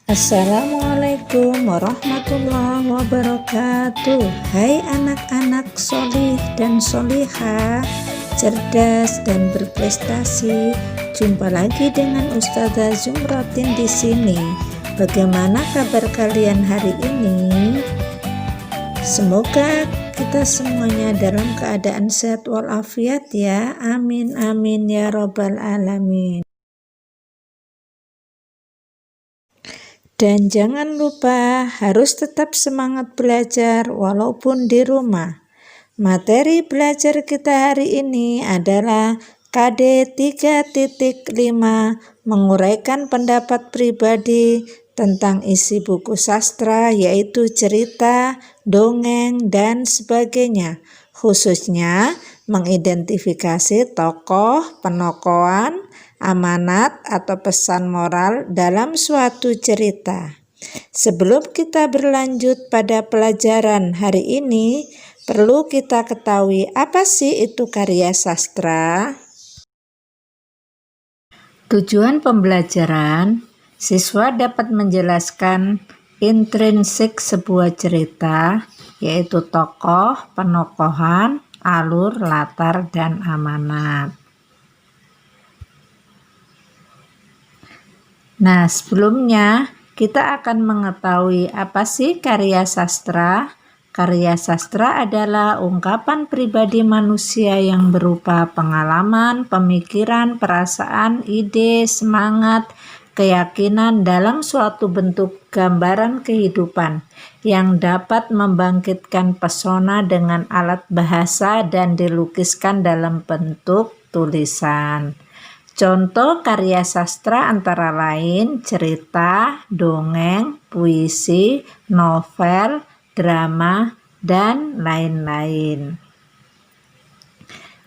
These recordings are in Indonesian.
Assalamualaikum warahmatullahi wabarakatuh. Hai anak-anak solih dan solihah, cerdas dan berprestasi. Jumpa lagi dengan Ustazah Zumratin di sini. Bagaimana kabar kalian hari ini? Semoga kita semuanya dalam keadaan sehat walafiat ya. Amin amin ya robbal alamin. Dan jangan lupa harus tetap semangat belajar walaupun di rumah. Materi belajar kita hari ini adalah KD 3.5 menguraikan pendapat pribadi tentang isi buku sastra yaitu cerita, dongeng, dan sebagainya. Khususnya mengidentifikasi tokoh, penokohan, amanat atau pesan moral dalam suatu cerita. Sebelum kita berlanjut pada pelajaran hari ini, perlu kita ketahui apa sih itu karya sastra? Tujuan pembelajaran, siswa dapat menjelaskan intrinsik sebuah cerita, yaitu tokoh, penokohan, alur, latar, dan amanat. Nah, sebelumnya kita akan mengetahui apa sih karya sastra. Karya sastra adalah ungkapan pribadi manusia yang berupa pengalaman, pemikiran, perasaan, ide, semangat, keyakinan dalam suatu bentuk gambaran kehidupan yang dapat membangkitkan pesona dengan alat bahasa dan dilukiskan dalam bentuk tulisan. Contoh karya sastra antara lain cerita, dongeng, puisi, novel, drama, dan lain-lain.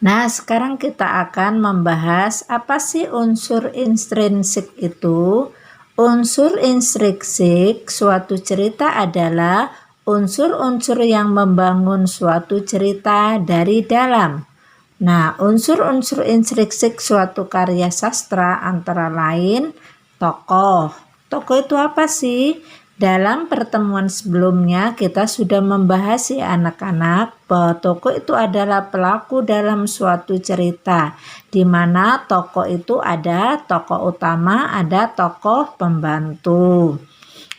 Nah, sekarang kita akan membahas apa sih unsur intrinsik itu. Unsur intrinsik suatu cerita adalah unsur-unsur yang membangun suatu cerita dari dalam. Nah, unsur-unsur intrinsik suatu karya sastra antara lain tokoh. Tokoh itu apa sih? Dalam pertemuan sebelumnya kita sudah membahas ya anak-anak bahwa tokoh itu adalah pelaku dalam suatu cerita, di mana tokoh itu ada tokoh utama, ada tokoh pembantu.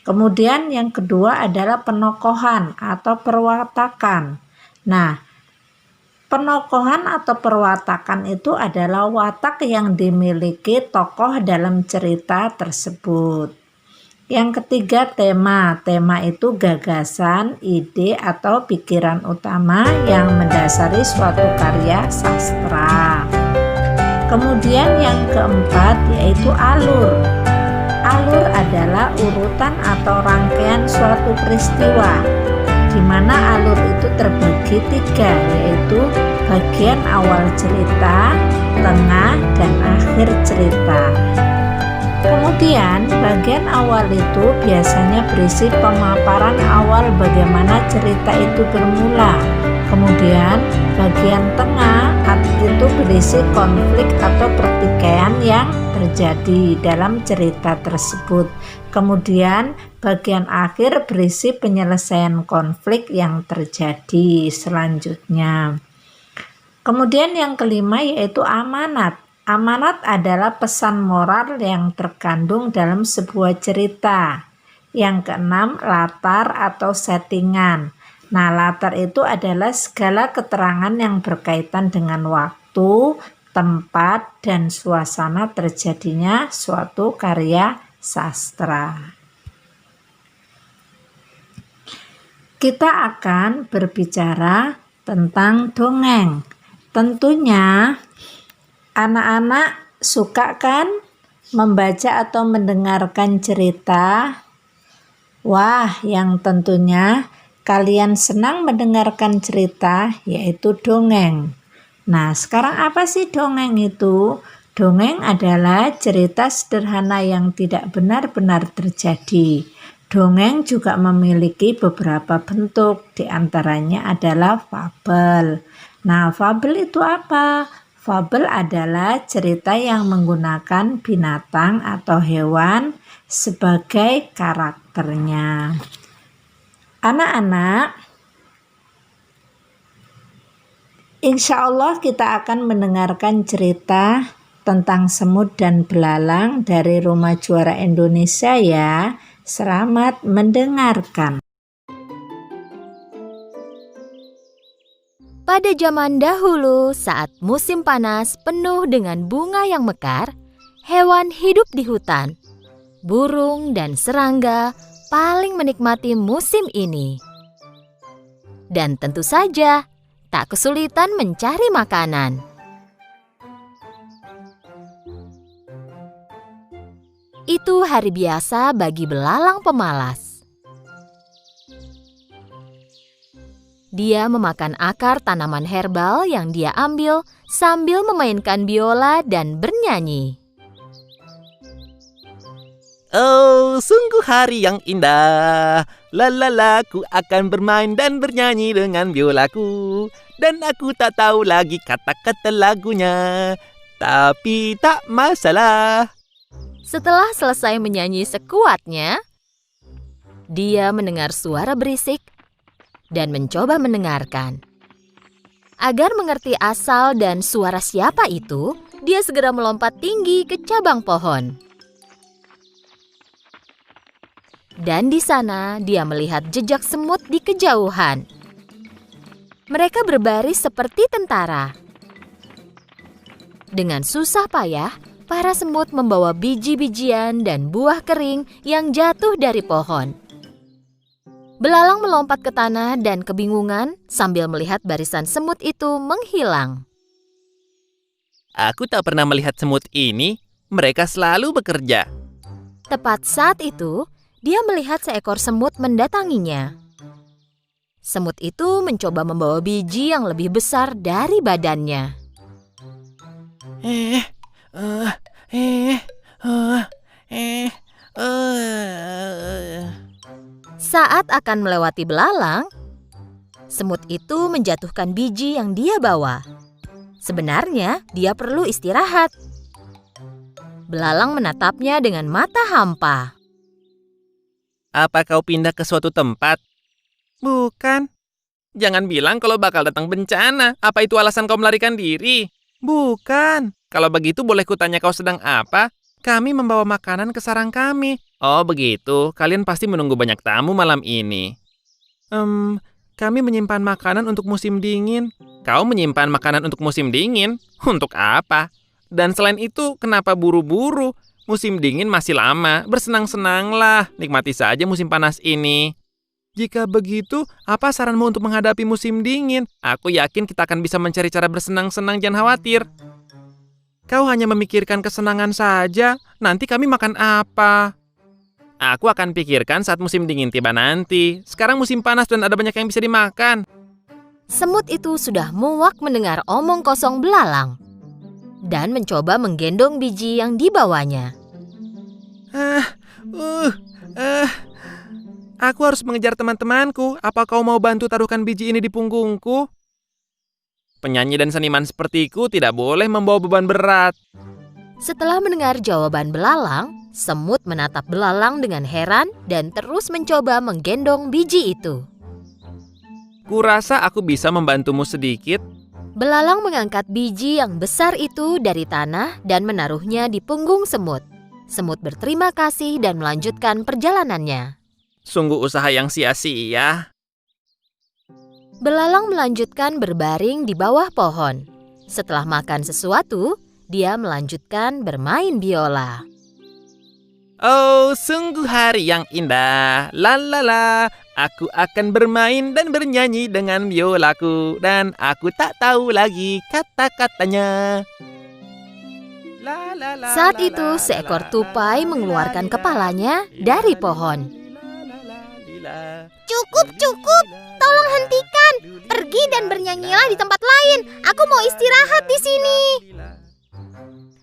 Kemudian yang kedua adalah penokohan atau perwatakan. Nah, penokohan atau perwatakan itu adalah watak yang dimiliki tokoh dalam cerita tersebut. Yang ketiga tema. Tema itu gagasan, ide atau pikiran utama yang mendasari suatu karya sastra. Kemudian yang keempat yaitu alur. Alur adalah urutan atau rangkaian suatu peristiwa, di mana alur itu terbagi tiga, yaitu bagian awal cerita, tengah, dan akhir cerita. Kemudian bagian awal itu biasanya berisi pemaparan awal bagaimana cerita itu bermula. Kemudian bagian tengah itu berisi konflik atau pertikaian yang terjadi dalam cerita tersebut. Kemudian bagian akhir berisi penyelesaian konflik yang terjadi selanjutnya. Kemudian yang kelima yaitu amanat. Amanat adalah pesan moral yang terkandung dalam sebuah cerita. Yang keenam latar atau settingan. Nah, latar itu adalah segala keterangan yang berkaitan dengan waktu, tempat, dan suasana terjadinya suatu karya sastra. Kita akan berbicara tentang dongeng. Tentunya anak-anak suka kan membaca atau mendengarkan cerita? Wah, yang tentunya kalian senang mendengarkan cerita yaitu dongeng. Nah, sekarang apa sih dongeng itu? Dongeng adalah cerita sederhana yang tidak benar-benar terjadi. Dongeng juga memiliki beberapa bentuk, diantaranya adalah fabel. Nah, fabel itu apa? Fabel adalah cerita yang menggunakan binatang atau hewan sebagai karakternya. Anak-anak, insya Allah kita akan mendengarkan cerita tentang semut dan belalang dari Rumah Juara Indonesia ya. Selamat mendengarkan. Pada zaman dahulu, saat musim panas penuh dengan bunga yang mekar, hewan hidup di hutan. Burung dan serangga paling menikmati musim ini. Dan tentu saja, tak kesulitan mencari makanan. Itu hari biasa bagi belalang pemalas. Dia memakan akar tanaman herbal yang dia ambil sambil memainkan biola dan bernyanyi. Oh, sungguh hari yang indah. Lalala, ku akan bermain dan bernyanyi dengan biolaku. Dan aku tak tahu lagi kata-kata lagunya. Tapi tak masalah. Setelah selesai menyanyi sekuatnya, dia mendengar suara berisik dan mencoba mendengarkan. Agar mengerti asal dan suara siapa itu, dia segera melompat tinggi ke cabang pohon. Dan di sana dia melihat jejak semut di kejauhan. Mereka berbaris seperti tentara. Dengan susah payah, para semut membawa biji-bijian dan buah kering yang jatuh dari pohon. Belalang melompat ke tanah dan kebingungan sambil melihat barisan semut itu menghilang. Aku tak pernah melihat semut ini. Mereka selalu bekerja. Tepat saat itu, dia melihat seekor semut mendatanginya. Semut itu mencoba membawa biji yang lebih besar dari badannya. Saat akan melewati belalang, semut itu menjatuhkan biji yang dia bawa. Sebenarnya, dia perlu istirahat. Belalang menatapnya dengan mata hampa. Apa kau pindah ke suatu tempat? Bukan. Jangan bilang kalau bakal datang bencana. Apa itu alasan kau melarikan diri? Bukan. Kalau begitu boleh kutanya kau sedang apa? Kami membawa makanan ke sarang kami. Oh begitu, kalian pasti menunggu banyak tamu malam ini. Kami menyimpan makanan untuk musim dingin. Kau menyimpan makanan untuk musim dingin? Untuk apa? Dan selain itu, kenapa buru-buru? Musim dingin masih lama, bersenang-senanglah, nikmati saja musim panas ini. Jika begitu, apa saranmu untuk menghadapi musim dingin? Aku yakin kita akan bisa mencari cara bersenang-senang, jangan khawatir. Kau hanya memikirkan kesenangan saja, nanti kami makan apa? Aku akan pikirkan saat musim dingin tiba nanti. Sekarang musim panas dan ada banyak yang bisa dimakan. Semut itu sudah muak mendengar omong kosong belalang dan mencoba menggendong biji yang dibawanya. Aku harus mengejar teman-temanku. Apa kau mau bantu taruhkan biji ini di punggungku? Penyanyi dan seniman sepertiku tidak boleh membawa beban berat. Setelah mendengar jawaban belalang, semut menatap belalang dengan heran dan terus mencoba menggendong biji itu. Kurasa aku bisa membantumu sedikit. Belalang mengangkat biji yang besar itu dari tanah dan menaruhnya di punggung semut. Semut berterima kasih dan melanjutkan perjalanannya. Sungguh usaha yang sia-sia. Belalang melanjutkan berbaring di bawah pohon. Setelah makan sesuatu, dia melanjutkan bermain biola. Oh, sungguh hari yang indah. Lalala, aku akan bermain dan bernyanyi dengan biolaku. Dan aku tak tahu lagi kata-katanya. Saat itu, seekor tupai mengeluarkan kepalanya dari pohon. Cukup. Tolong hentikan. Pergi dan bernyanyilah di tempat lain. Aku mau istirahat di sini.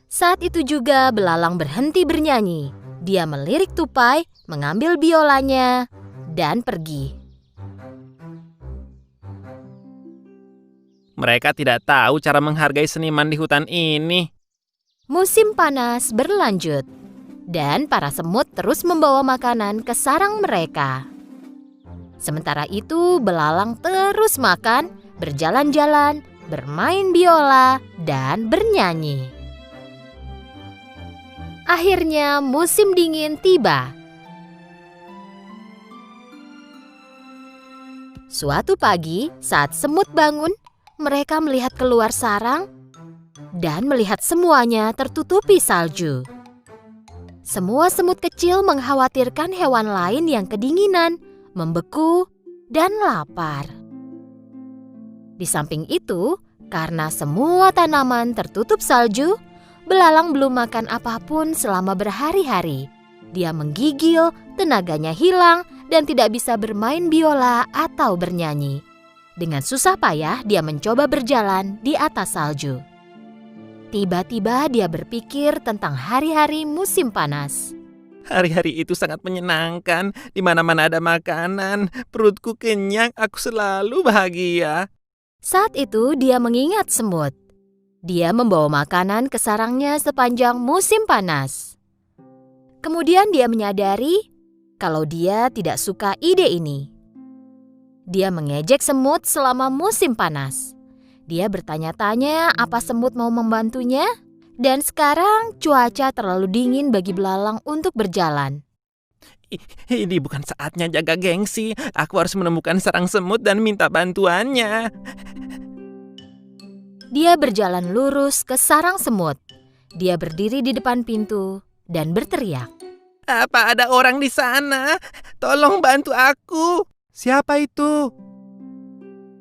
Saat itu juga belalang berhenti bernyanyi. Dia melirik tupai, mengambil biolanya, dan pergi. Mereka tidak tahu cara menghargai seniman di hutan ini. Musim panas berlanjut. Dan para semut terus membawa makanan ke sarang mereka. Sementara itu, belalang terus makan, berjalan-jalan, bermain biola, dan bernyanyi. Akhirnya musim dingin tiba. Suatu pagi, saat semut bangun, mereka melihat keluar sarang dan melihat semuanya tertutupi salju. Semua semut kecil mengkhawatirkan hewan lain yang kedinginan, membeku, dan lapar. Di samping itu, karena semua tanaman tertutup salju, belalang belum makan apapun selama berhari-hari. Dia menggigil, tenaganya hilang, dan tidak bisa bermain biola atau bernyanyi. Dengan susah payah, dia mencoba berjalan di atas salju. Tiba-tiba dia berpikir tentang hari-hari musim panas. Hari-hari itu sangat menyenangkan. Di mana-mana ada makanan, perutku kenyang, aku selalu bahagia. Saat itu dia mengingat semut. Dia membawa makanan ke sarangnya sepanjang musim panas. Kemudian dia menyadari kalau dia tidak suka ide ini. Dia mengejek semut selama musim panas. Dia bertanya-tanya apa semut mau membantunya, dan sekarang cuaca terlalu dingin bagi belalang untuk berjalan. Ini bukan saatnya jaga gengsi. Aku harus menemukan sarang semut dan minta bantuannya. Dia berjalan lurus ke sarang semut. Dia berdiri di depan pintu dan berteriak. Apa ada orang di sana? Tolong bantu aku. Siapa itu?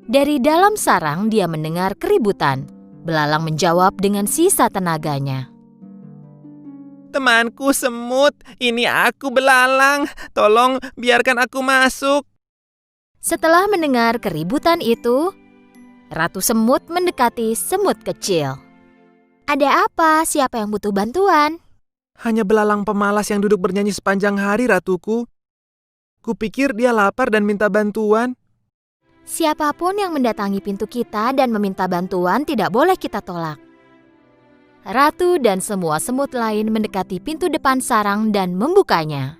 Dari dalam sarang dia mendengar keributan. Belalang menjawab dengan sisa tenaganya. Temanku semut, ini aku belalang. Tolong biarkan aku masuk. Setelah mendengar keributan itu, Ratu Semut mendekati semut kecil. Ada apa? Siapa yang butuh bantuan? Hanya belalang pemalas yang duduk bernyanyi sepanjang hari, ratuku. Kupikir dia lapar dan minta bantuan. Siapapun yang mendatangi pintu kita dan meminta bantuan tidak boleh kita tolak. Ratu dan semua semut lain mendekati pintu depan sarang dan membukanya.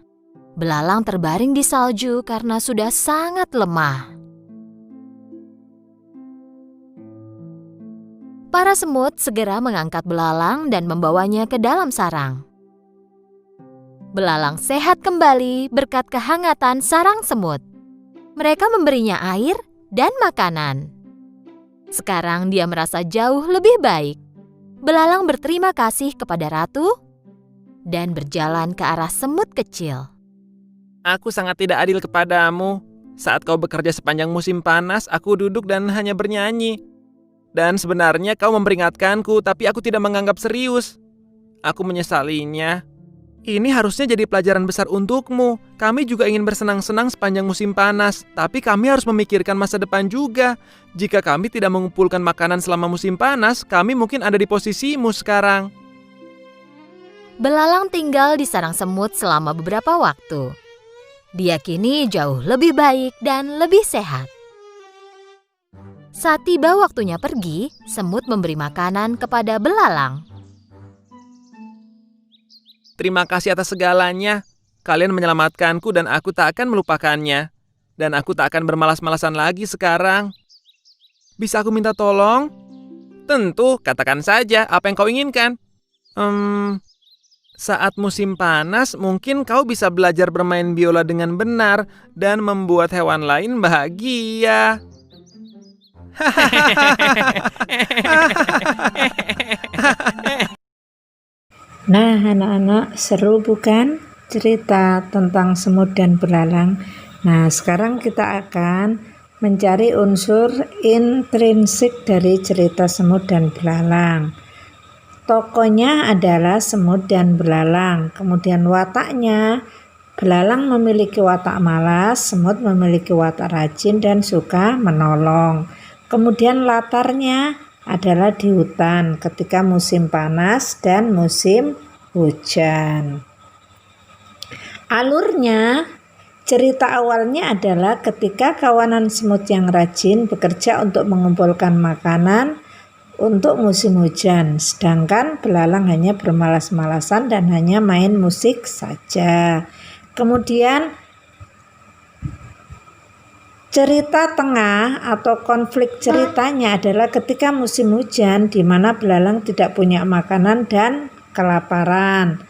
Belalang terbaring di salju karena sudah sangat lemah. Para semut segera mengangkat belalang dan membawanya ke dalam sarang. Belalang sehat kembali berkat kehangatan sarang semut. Mereka memberinya air dan makanan. Sekarang dia merasa jauh lebih baik. Belalang berterima kasih kepada ratu dan berjalan ke arah semut kecil. Aku sangat tidak adil kepadamu. Saat kau bekerja sepanjang musim panas, aku duduk dan hanya bernyanyi. Dan sebenarnya kau memperingatkanku, tapi aku tidak menganggap serius. Aku menyesalinya. Ini harusnya jadi pelajaran besar untukmu. Kami juga ingin bersenang-senang sepanjang musim panas, tapi kami harus memikirkan masa depan juga. Jika kami tidak mengumpulkan makanan selama musim panas, kami mungkin ada di posisimu sekarang. Belalang tinggal di sarang semut selama beberapa waktu. Dia kini jauh lebih baik dan lebih sehat. Saat tiba waktunya pergi, semut memberi makanan kepada belalang. Terima kasih atas segalanya. Kalian menyelamatkanku dan aku tak akan melupakannya. Dan aku tak akan bermalas-malasan lagi sekarang. Bisa aku minta tolong? Tentu, katakan saja apa yang kau inginkan. Saat musim panas, mungkin kau bisa belajar bermain biola dengan benar dan membuat hewan lain bahagia. Nah, anak-anak, seru bukan cerita tentang semut dan belalang? Nah, sekarang kita akan mencari unsur intrinsik dari cerita semut dan belalang. Tokohnya adalah semut dan belalang. Kemudian wataknya, belalang memiliki watak malas, semut memiliki watak rajin dan suka menolong. Kemudian latarnya adalah di hutan ketika musim panas dan musim hujan. Alurnya, cerita awalnya adalah ketika kawanan semut yang rajin bekerja untuk mengumpulkan makanan untuk musim hujan, sedangkan belalang hanya bermalas-malasan dan hanya main musik saja. Kemudian cerita tengah atau konflik ceritanya adalah ketika musim hujan di mana belalang tidak punya makanan dan kelaparan.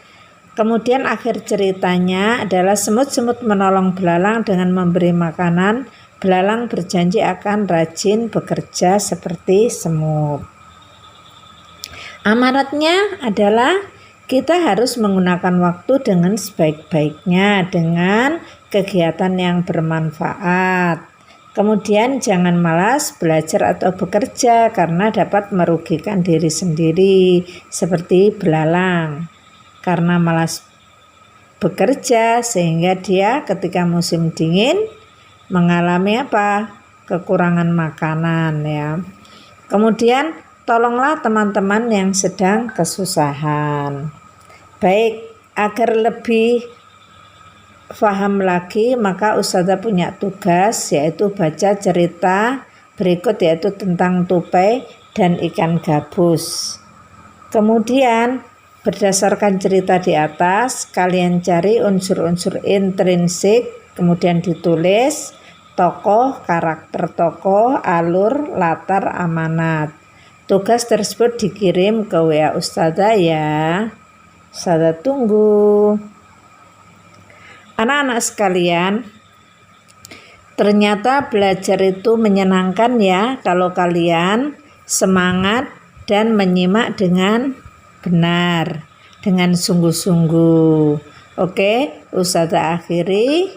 Kemudian akhir ceritanya adalah semut-semut menolong belalang dengan memberi makanan. Belalang berjanji akan rajin bekerja seperti semut. Amaratnya adalah kita harus menggunakan waktu dengan sebaik-baiknya dengan kegiatan yang bermanfaat. Kemudian jangan malas belajar atau bekerja karena dapat merugikan diri sendiri seperti belalang. Karena malas bekerja sehingga dia ketika musim dingin mengalami kekurangan makanan ya. Kemudian tolonglah teman-teman yang sedang kesusahan. Baik, agar lebih paham lagi maka Ustazah punya tugas yaitu baca cerita berikut yaitu tentang tupai dan ikan gabus. Kemudian berdasarkan cerita di atas kalian cari unsur-unsur intrinsik, kemudian ditulis tokoh, karakter tokoh, alur, latar, amanat. Tugas tersebut dikirim ke WA Ustazah ya. Ustazah tunggu. Anak-anak sekalian, ternyata belajar itu menyenangkan ya kalau kalian semangat dan menyimak dengan benar, dengan sungguh-sungguh. Oke, Ustazah akhiri.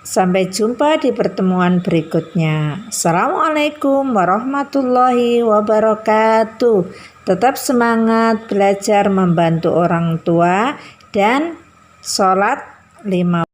Sampai jumpa di pertemuan berikutnya. Assalamualaikum warahmatullahi wabarakatuh. Tetap semangat belajar membantu orang tua dan sholat 5